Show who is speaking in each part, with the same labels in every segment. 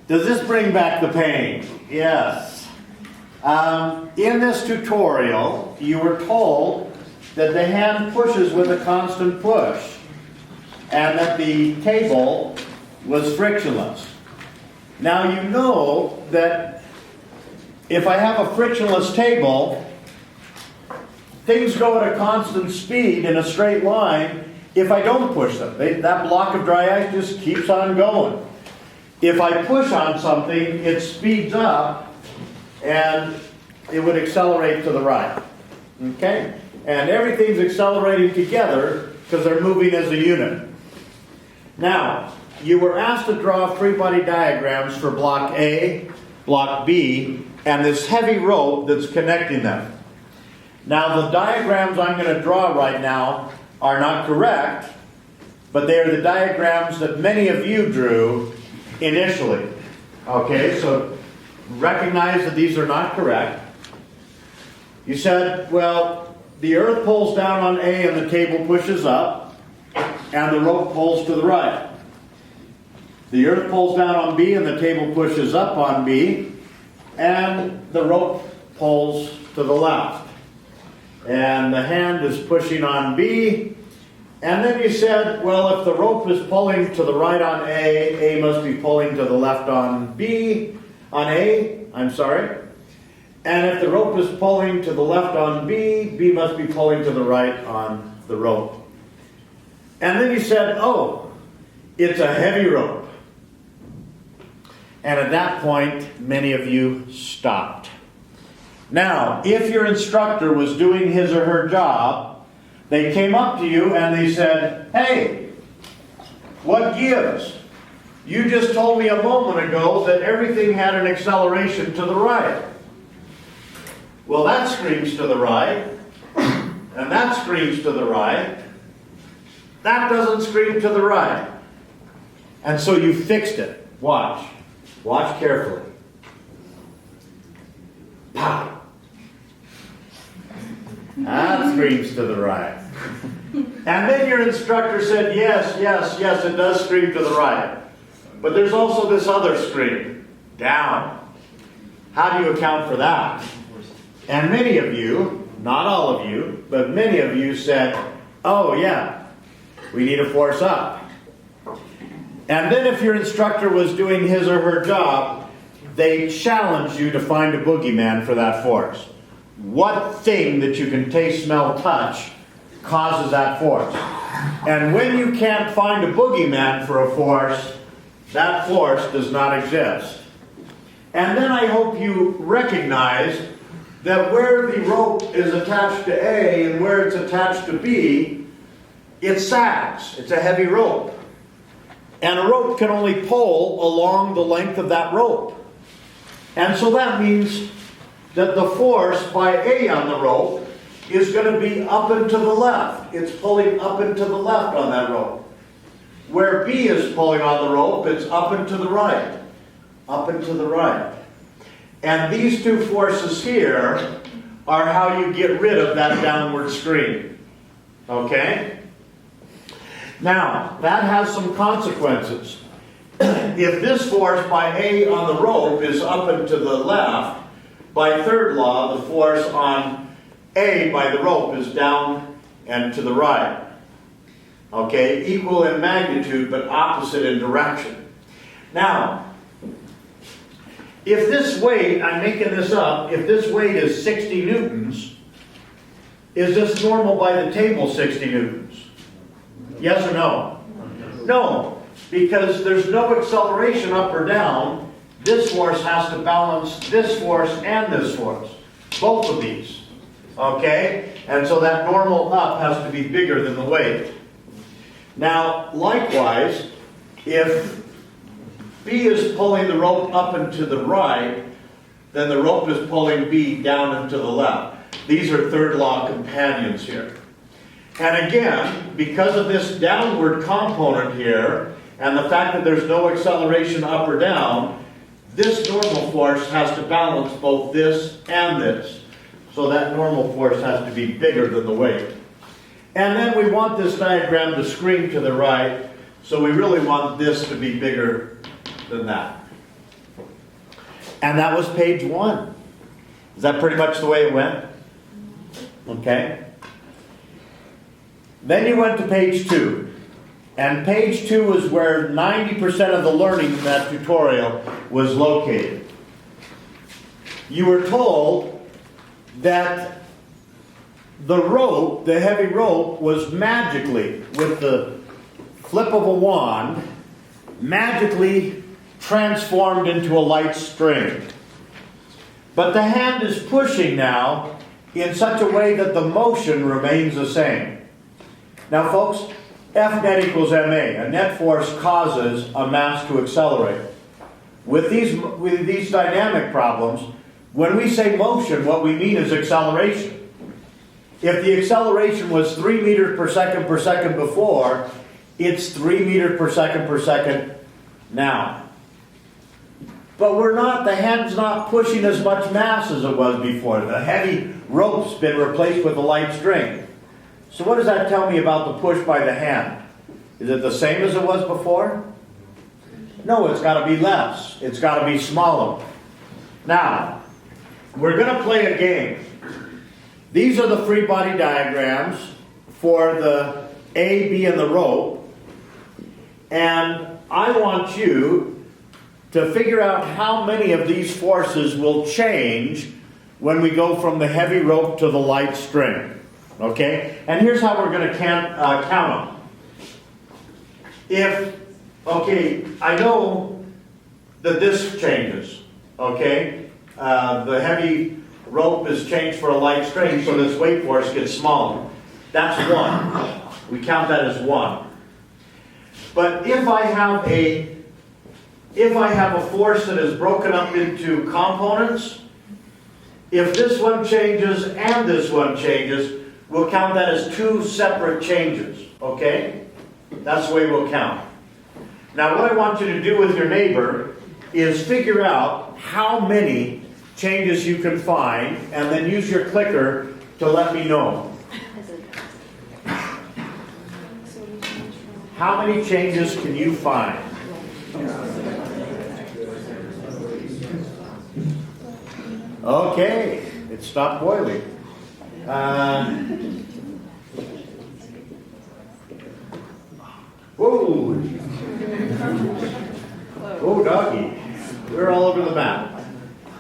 Speaker 1: Does this bring back the pain? Yes. In this tutorial, you were told that the hand pushes with a constant push and that the table was frictionless. Now you know that if I have a frictionless table, things go at a constant speed in a straight line if I don't push them. That block of dry ice just keeps on going. If I push on something, it speeds up and it would accelerate to the right. Okay? And everything's accelerating together because they're moving as a unit. Now, you were asked to draw free body diagrams for block A, block B, and this heavy rope that's connecting them. Now, the diagrams I'm going to draw right now are not correct, but they are the diagrams that many of you drew initially. Okay, so recognize that these are not correct. You said, well, the earth pulls down on A and the table pushes up, and the rope pulls to the right. The earth pulls down on B and the table pushes up on B, and the rope pulls to the left. And the hand is pushing on B, and then you said, well, if the rope is pulling to the right on A must be pulling to the left on B, on A, I'm sorry. And if the rope is pulling to the left on B, B must be pulling to the right on the rope. And then you said, oh, it's a heavy rope. And at that point, many of you stopped. Now, if your instructor was doing his or her job, they came up to you and they said, hey, what gives? You just told me a moment ago that everything had an acceleration to the right. Well, that screams to the right, and that screams to the right. That doesn't scream to the right. And so you fixed it. Watch. Watch carefully. Pow. That screams to the right. And then your instructor said, yes, yes, yes, it does scream to the right. But there's also this other scream, down. How do you account for that? And many of you, not all of you, but many of you said, oh yeah, we need a force up. And then if your instructor was doing his or her job, they challenged you to find a boogeyman for that force. What thing that you can taste, smell, touch causes that force? And when you can't find a boogeyman for a force, that force does not exist. And then I hope you recognize that where the rope is attached to A and where it's attached to B, it sags. It's a heavy rope. And a rope can only pull along the length of that rope. And so that means that the force by A on the rope is going to be up and to the left. It's pulling up and to the left on that rope. Where B is pulling on the rope, it's up and to the right. Up and to the right. And these two forces here are how you get rid of that downward scream. Okay? Now, that has some consequences. If this force by A on the rope is up and to the left, by third law, the force on A by the rope is down and to the right. Okay? Equal in magnitude, but opposite in direction. Now, if this weight, I'm making this up, if this weight is 60 newtons, is this normal by the table 60 newtons? Yes or no? No, because there's no acceleration up or down. This force has to balance this force and this force. Both of these. Okay? And so that normal up has to be bigger than the weight. Now, likewise, if B is pulling the rope up and to the right, then the rope is pulling B down and to the left. These are third law companions here. And again, because of this downward component here, and the fact that there's no acceleration up or down, this normal force has to balance both this and this. So that normal force has to be bigger than the weight. And then we want this diagram to scream to the right, so we really want this to be bigger than that. And that was page 1. Is that pretty much the way it went? Okay. Then you went to page 2. And page 2 is where 90% of the learning in that tutorial was located. You were told that the rope, the heavy rope, was magically, with the flip of a wand, magically transformed into a light string. But the hand is pushing now in such a way that the motion remains the same. Now folks, F net equals ma. A net force causes a mass to accelerate. With these dynamic problems, when we say motion, what we mean is acceleration. If the acceleration was 3 meters per second before, it's 3 meters per second now. But the hand's not pushing as much mass as it was before. The heavy rope's been replaced with a light string. So what does that tell me about the push by the hand? Is it the same as it was before? No, it's got to be less. It's got to be smaller. Now, we're going to play a game. These are the free body diagrams for the A, B, and the rope. And I want you to figure out how many of these forces will change when we go from the heavy rope to the light string. Okay? And here's how we're going to count them. I know that this changes. Okay? The heavy rope is changed for a light string, so this weight force gets smaller. That's 1. We count that as 1. But if I have a force that is broken up into components, if this one changes and this one changes, we'll count that as 2 separate changes. Okay? That's the way we'll count. Now what I want you to do with your neighbor is figure out how many changes you can find, and then use your clicker to let me know. How many changes can you find? Okay, it stopped boiling. Whoa! Oh, doggy. We're all over the map.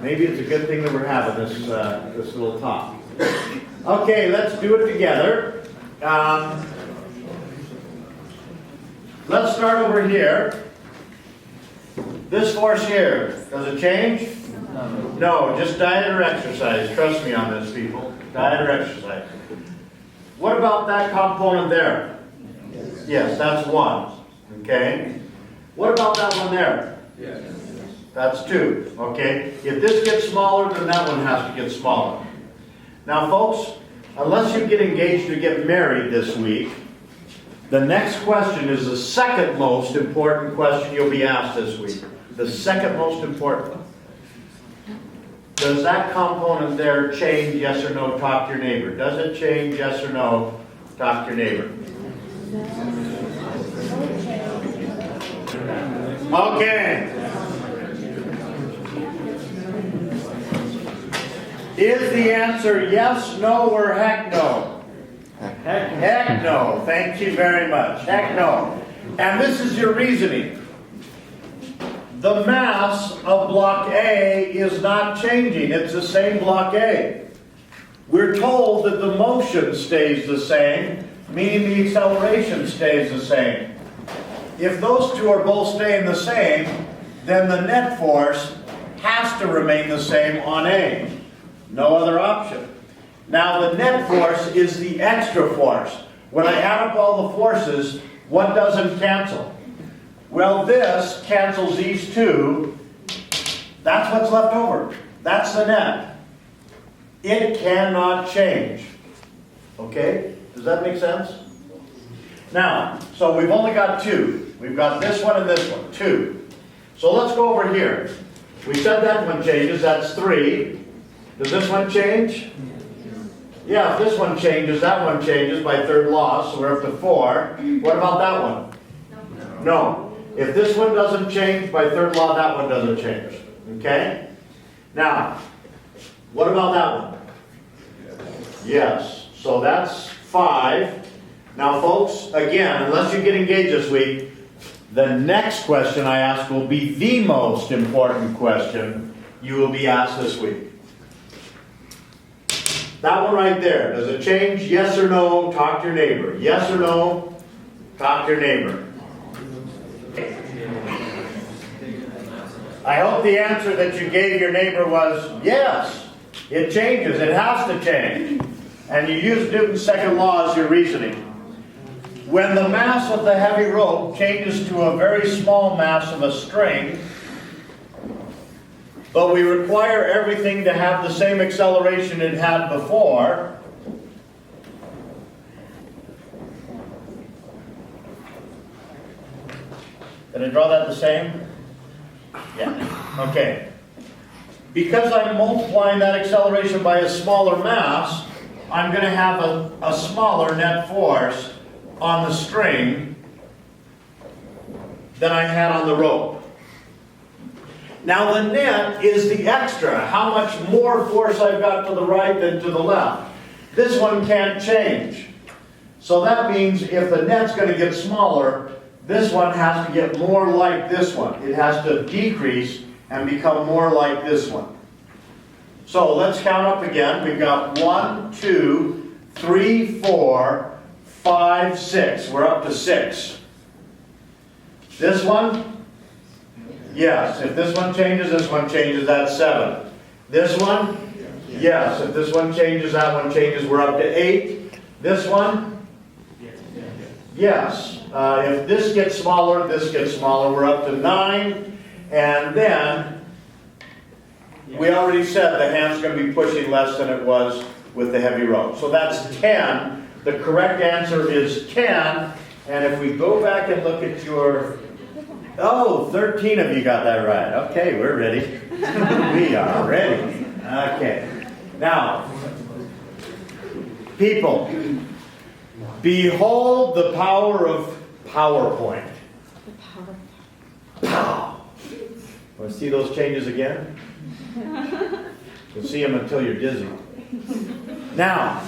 Speaker 1: Maybe it's a good thing that we're having this little talk. Okay, let's do it together. Let's start over here. This force here, does it change? No, just diet or exercise. Trust me on this, people. Diet or exercise. What about that component there? Yes, that's 1. Okay. What about that one there? Yes. That's 2. Okay. If this gets smaller, then that one has to get smaller. Now, folks, unless you get engaged or get married this week, the next question is the second most important question you'll be asked this week. The second most important. Does that component there change, yes or no? Talk to your neighbor. Does it change, yes or no? Talk to your neighbor. Okay. Is the answer yes, no, or heck no? Heck no. Thank you very much. Heck no. And this is your reasoning. The mass of block A is not changing. It's the same block A. We're told that the motion stays the same, meaning the acceleration stays the same. If those two are both staying the same, then the net force has to remain the same on A. No other option. Now the net force is the extra force. When I add up all the forces, what doesn't cancel? Well, this cancels these two. That's what's left over. That's the net. It cannot change. Okay? Does that make sense? Now, so we've only got 2. We've got this one and this one. 2. So let's go over here. We said that one changes. That's 3. Does this one change? Yeah, if this one changes, that one changes by third law, so we're up to 4. What about that one? No. If this one doesn't change by third law, that one doesn't change. Okay? Now, what about that one? Yes. So that's 5. Now, folks, again, unless you get engaged this week, the next question I ask will be the most important question you will be asked this week. That one right there. Does it change? Yes or no? Talk to your neighbor. Yes or no? Talk to your neighbor. I hope the answer that you gave your neighbor was yes. It changes. It has to change. And you use Newton's second law as your reasoning. When the mass of the heavy rope changes to a very small mass of a string, but we require everything to have the same acceleration it had before, did I draw that the same? Yeah. Okay. Because I'm multiplying that acceleration by a smaller mass, I'm going to have a smaller net force on the string than I had on the rope. Now the net is the extra, how much more force I've got to the right than to the left. This one can't change. So that means if the net's going to get smaller, this one has to get more like this one. It has to decrease and become more like this one. So let's count up again. We've got 1, 2, 3, 4, 5, 6. We're up to 6. This one? Yes. If this one changes, that's 7. This one? Yes. If this one changes, that one changes. We're up to 8. This one? Yes. If this gets smaller, this gets smaller. We're up to 9. And then, we already said the hand's going to be pushing less than it was with the heavy rope. So that's 10. The correct answer is 10. And if we go back and look at your... Oh, 13 of you got that right. Okay, we're ready. We are ready. Okay. Now, people, behold the power of PowerPoint. Pow! Want to see those changes again? You'll see them until you're dizzy. Now,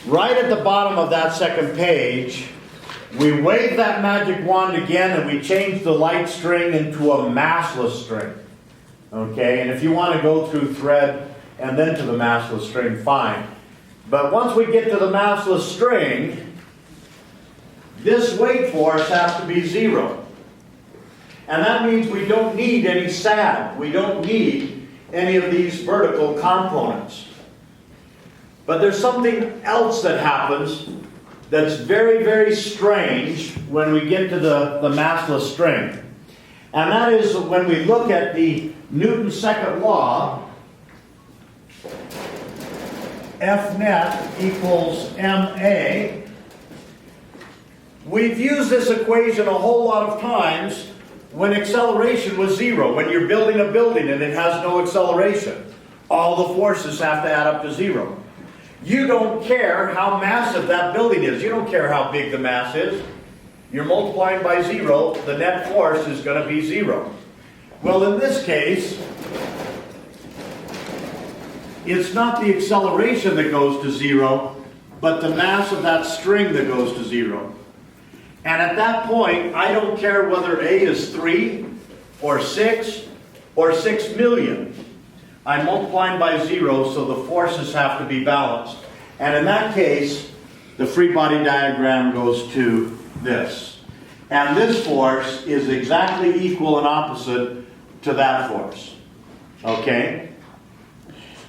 Speaker 1: right at the bottom of that second page, we wave that magic wand again and we change the light string into a massless string. Okay, and if you want to go through thread and then to the massless string, fine. But once we get to the massless string, this weight force has to be 0. And that means we don't need any sag. We don't need any of these vertical components. But there's something else that happens that's very, very strange when we get to the massless string. And that is when we look at the Newton's second law, F net equals ma. We've used this equation a whole lot of times when acceleration was 0. When you're building a building and it has no acceleration, all the forces have to add up to 0. You don't care how massive that building is. You don't care how big the mass is. You're multiplying by 0. The net force is going to be 0. Well, in this case, it's not the acceleration that goes to 0, but the mass of that string that goes to 0. And at that point, I don't care whether A is 3 or 6 or 6 million. I'm multiplying by 0, so the forces have to be balanced. And in that case, the free body diagram goes to this. And this force is exactly equal and opposite to that force. Okay?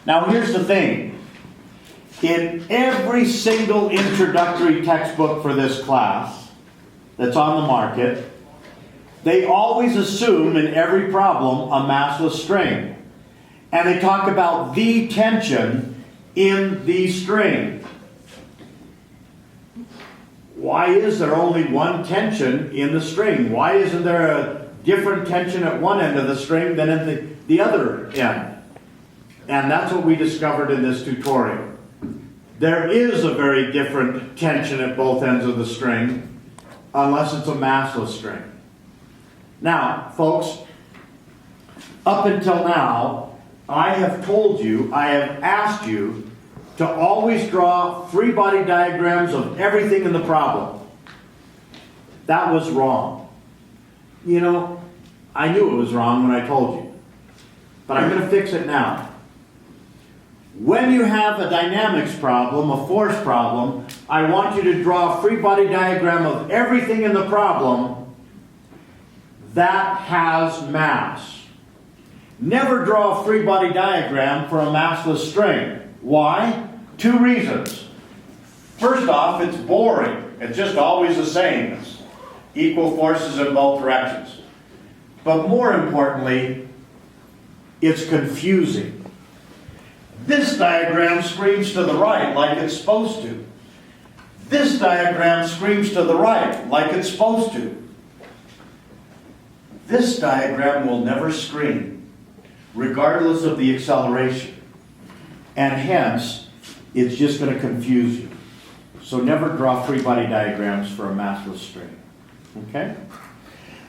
Speaker 1: Now here's the thing. In every single introductory textbook for this class that's on the market, they always assume in every problem a massless string. And they talk about the tension in the string. Why is there only one tension in the string? Why isn't there a different tension at one end of the string than at the other end? And that's what we discovered in this tutorial. There is a very different tension at both ends of the string, unless it's a massless string. Now, folks, Up until now, I have told you, I have asked you to always draw free body diagrams of everything in the problem. That was wrong. You know, I knew it was wrong when I told you. But I'm going to fix it now. When you have a dynamics problem, a force problem, I want you to draw a free body diagram of everything in the problem that has mass. Never draw a free body diagram for a massless string. Why? Two reasons. First off, it's boring. It's just always the same. It's equal forces in both directions. But more importantly, it's confusing. This diagram screams to the right like it's supposed to. This diagram screams to the right like it's supposed to. This diagram will never scream, regardless of the acceleration. And hence, it's just going to confuse you. So never draw free body diagrams for a massless string. Okay?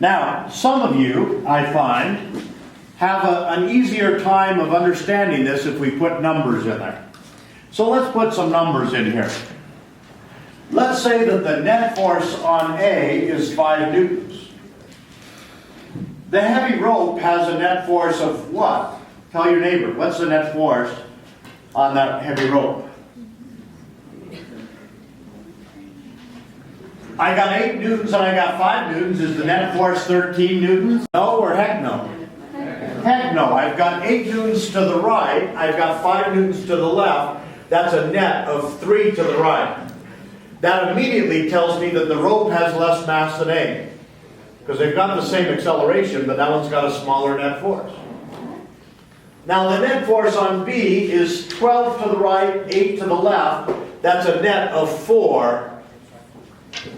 Speaker 1: Now, some of you, I find, have an easier time of understanding this if we put numbers in there. So let's put some numbers in here. Let's say that the net force on A is 5 newtons. The heavy rope has a net force of what? Tell your neighbor, what's the net force on that heavy rope? I got 8 newtons and I got 5 newtons. Is the net force 13 newtons? No or heck no? Heck no. I've got 8 newtons to the right. I've got 5 newtons to the left. That's a net of 3 to the right. That immediately tells me that the rope has less mass than A. Because they've got the same acceleration, but that one's got a smaller net force. Now the net force on B is 12 to the right, 8 to the left. That's a net of 4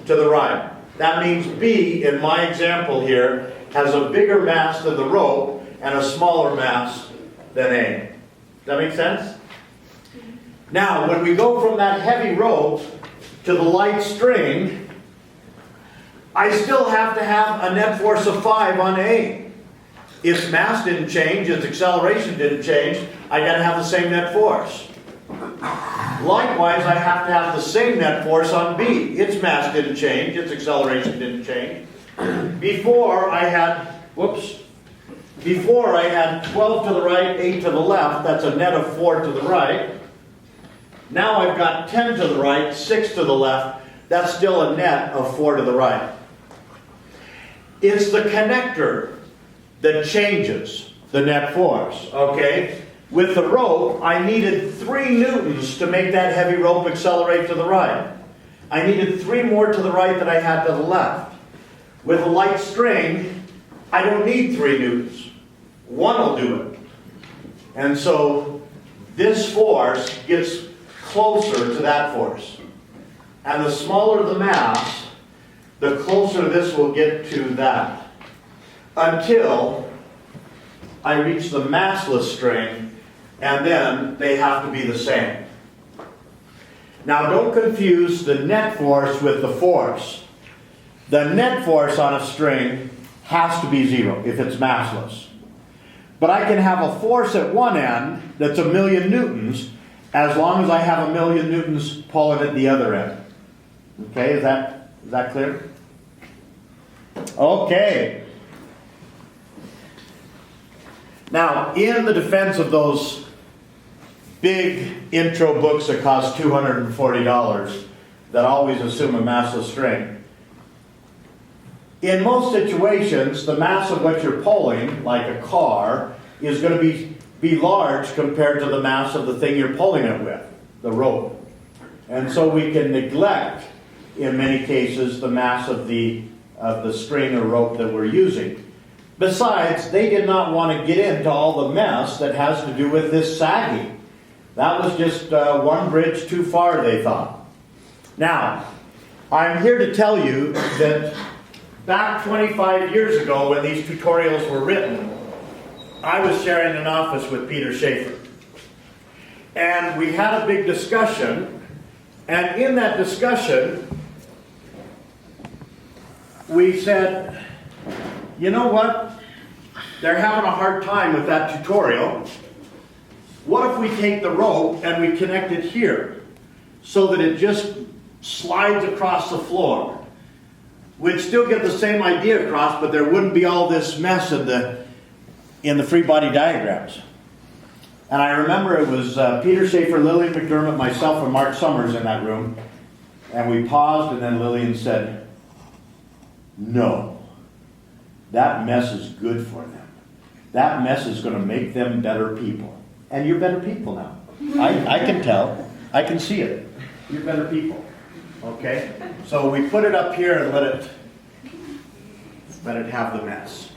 Speaker 1: to the right. That means B, in my example here, has a bigger mass than the rope and a smaller mass than A. Does that make sense? Now, when we go from that heavy rope to the light string, I still have to have a net force of 5 on A. Its mass didn't change, its acceleration didn't change. I got to have the same net force. Likewise, I have to have the same net force on B. Its mass didn't change, its acceleration didn't change. Before I had 12 to the right, 8 to the left, that's a net of 4 to the right. Now I've got 10 to the right, 6 to the left, that's still a net of 4 to the right. It's the connector that changes the net force, okay? With the rope, I needed 3 newtons to make that heavy rope accelerate to the right. I needed 3 more to the right than I had to the left. With a light string, I don't need 3 newtons. 1 will do it. And so this force gets closer to that force. And the smaller the mass, the closer this will get to that. Until I reach the massless string, and then they have to be the same. Now don't confuse the net force with the force. The net force on a string has to be 0 if it's massless. But I can have a force at one end that's 1,000,000 newtons as long as I have 1,000,000 newtons pulling at the other end. Okay, is that clear? Okay. Now, in the defense of those big intro books that cost $240 that always assume a massless string, in most situations, the mass of what you're pulling, like a car, is going to be large compared to the mass of the thing you're pulling it with, the rope. And so we can neglect, in many cases, the mass of the string or rope that we're using. Besides, they did not want to get into all the mess that has to do with this sagging. That was just one bridge too far, they thought. Now, I'm here to tell you that back 25 years ago when these tutorials were written, I was sharing an office with Peter Schaefer. And we had a big discussion, and in that discussion, we said, you know what? they're having a hard time with that tutorial. What if we take the rope and we connect it here so that it just slides across the floor? We'd still get the same idea across, but there wouldn't be all this mess in the free body diagrams. And I remember it was Peter Schaefer, Lillian McDermott, myself, and Mark Summers in that room. And we paused, and then Lillian said, "No, that mess is good for them. That mess is going to make them better people." And you're better people now. I can tell. I can see it. You're better people. Okay? So we put it up here and let it have the mess.